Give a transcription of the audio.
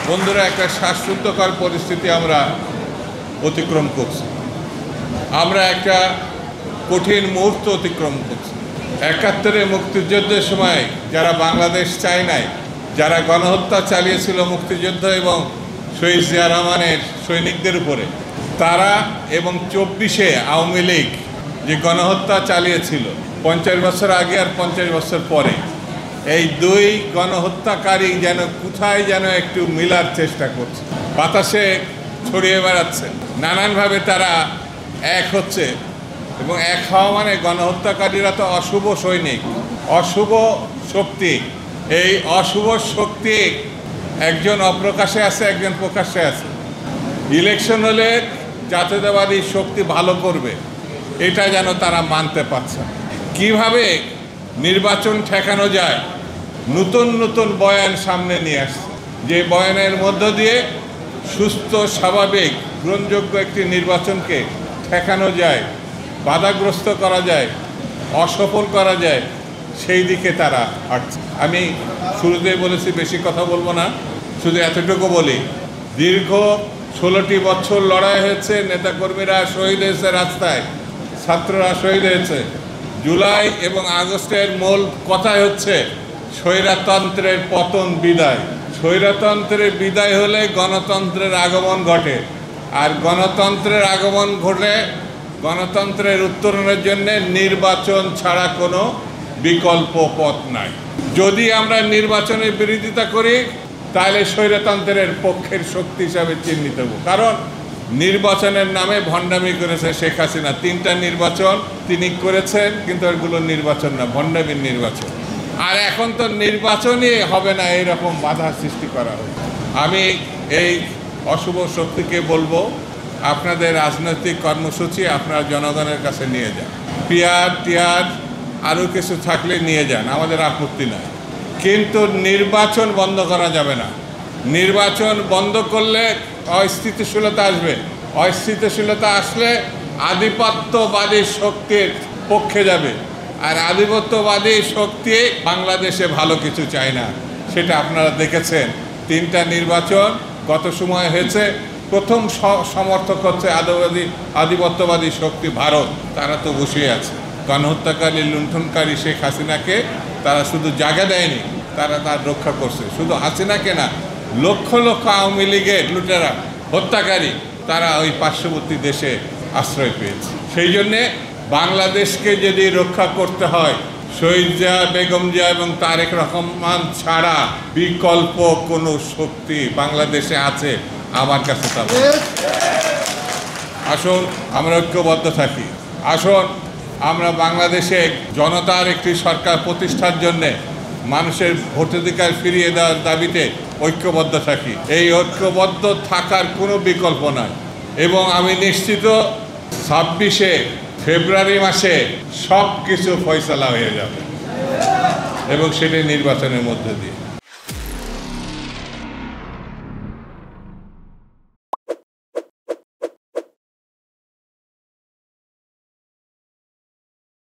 বন্ধুরা, একটা শ্বাসরুদ্ধকর পরিস্থিতি আমরা অতিক্রম করছি। আমরা একটা কঠিন মুহূর্ত অতিক্রম করছি। ৭১-এ মুক্তিযুদ্ধের সময় যারা বাংলাদেশ চায় নাই, যারা গণহত্যা চালিয়েছিল মুক্তিযুদ্ধ এবং শহীদ জিয়া রহমানের সৈনিকদের উপরে, তারা এবং ২৪-এ আওয়ামী লীগ যে গণহত্যা চালিয়েছিল ৫০ বছর আগে আর ৫০ বছর পরে, এই দুই গণহত্যাকারী যেন কোথায় যেন একটু মিলার চেষ্টা করছে, বাতাসে ছড়িয়ে বেড়াচ্ছে। নানানভাবে তারা এক হচ্ছে এবং এক হওয়া মানে গণহত্যাকারীরা তো অশুভ সৈনিক, অশুভ শক্তি। এই অশুভ শক্তি একজন অপ্রকাশে আছে, একজন প্রকাশ্যে আছে। ইলেকশন হলে জাতীয়তাবাদী শক্তি ভালো করবে, এটা যেন তারা মানতে পারছে। কিভাবে নির্বাচন ঠেকানো যায়, নতুন নতুন বয়ান সামনে নিয়ে আসছে, যে বয়ানের মধ্য দিয়ে সুস্থ, স্বাভাবিক, গ্রহণযোগ্য একটি নির্বাচনকে ঠেকানো যায়, বাধাগ্রস্ত করা যায়, অসফল করা যায়, সেই দিকে তারা হাঁটছে। আমি শুরুতেই বলেছি বেশি কথা বলবো না, শুধু এতটুকু বলি, দীর্ঘ ১৬টি বছর লড়াই হয়েছে, নেতাকর্মীরা শহীদ হয়েছে, রাস্তায় ছাত্ররা শহীদ হয়েছে। জুলাই এবং আগস্টের মূল কথাই হচ্ছে স্বৈরতন্ত্রের পতন, বিদায়। স্বৈরতন্ত্রের বিদায় হলে গণতন্ত্রের আগমন ঘটে, আর গণতন্ত্রের আগমন ঘটে গণতন্ত্রের উত্তরণের জন্য নির্বাচন ছাড়া কোনো বিকল্প পথ নাই। যদি আমরা নির্বাচনের বিরোধিতা করি তাহলে স্বৈরতন্ত্রের পক্ষের শক্তি হিসাবে চিহ্নিত হব। কারণ নির্বাচনের নামে ভণ্ডামি করেছে শেখ হাসিনা। ৩টা নির্বাচন তিনি করেছেন, কিন্তু এগুলো নির্বাচন না, ভণ্ডামির নির্বাচন। আর এখন তো নির্বাচনই হবে না, এইরকম বাধা সৃষ্টি করা হয়। আমি এই অশুভ শক্তিকে বলবো, আপনাদের রাজনৈতিক কর্মসূচি আপনারা জনগণের কাছে নিয়ে যান। পিয়ার টিয়ার আরও কিছু থাকলে নিয়ে যান, আমাদের আপত্তি নাই, কিন্তু নির্বাচন বন্ধ করা যাবে না। নির্বাচন বন্ধ করলে অস্থিতিশীলতা আসবে, অস্থিতিশীলতা আসলে আধিপত্যবাদী শক্তির পক্ষে যাবে, আর আধিপত্যবাদী শক্তি বাংলাদেশে ভালো কিছু চায় না। সেটা আপনারা দেখেছেন, 3টা নির্বাচন গত সময় হয়েছে। প্রথম সমর্থক হচ্ছে আধিপত্যবাদী শক্তি ভারত, তারা তো বসে আছে। গণহত্যাকারী, লুণ্ঠনকারী শেখ হাসিনাকে তারা শুধু জায়গা দেয়নি, তারা তার রক্ষা করছে। শুধু হাসিনাকে না, লক্ষ লক্ষ আওয়ামী লীগের লুটেরা, হত্যাকারী, তারা ওই পার্শ্ববর্তী দেশে আশ্রয় পেয়েছে। সেই জন্যে বাংলাদেশকে যদি রক্ষা করতে হয়, শহীদ জিয়া, বেগম জিয়া এবং তারেক রহমান ছাড়া বিকল্প কোনো শক্তি বাংলাদেশে আছে আমার কাছে তা। আসুন আমরা ঐক্যবদ্ধ থাকি, আসুন আমরা বাংলাদেশে জনতার একটি সরকার প্রতিষ্ঠার জন্যে মানুষের ভোটাধিকার ফিরিয়ে দেওয়ার দাবিতে ঐক্যবদ্ধ থাকি। এই ঐক্যবদ্ধ থাকার কোনো বিকল্প নাই, এবং আমি নিশ্চিত 26শে ফেব্রুয়ারি মাসে সব কিছু ফয়সালা হয়ে যাবে, এবং সেটি নির্বাচনের মধ্যে দিয়ে।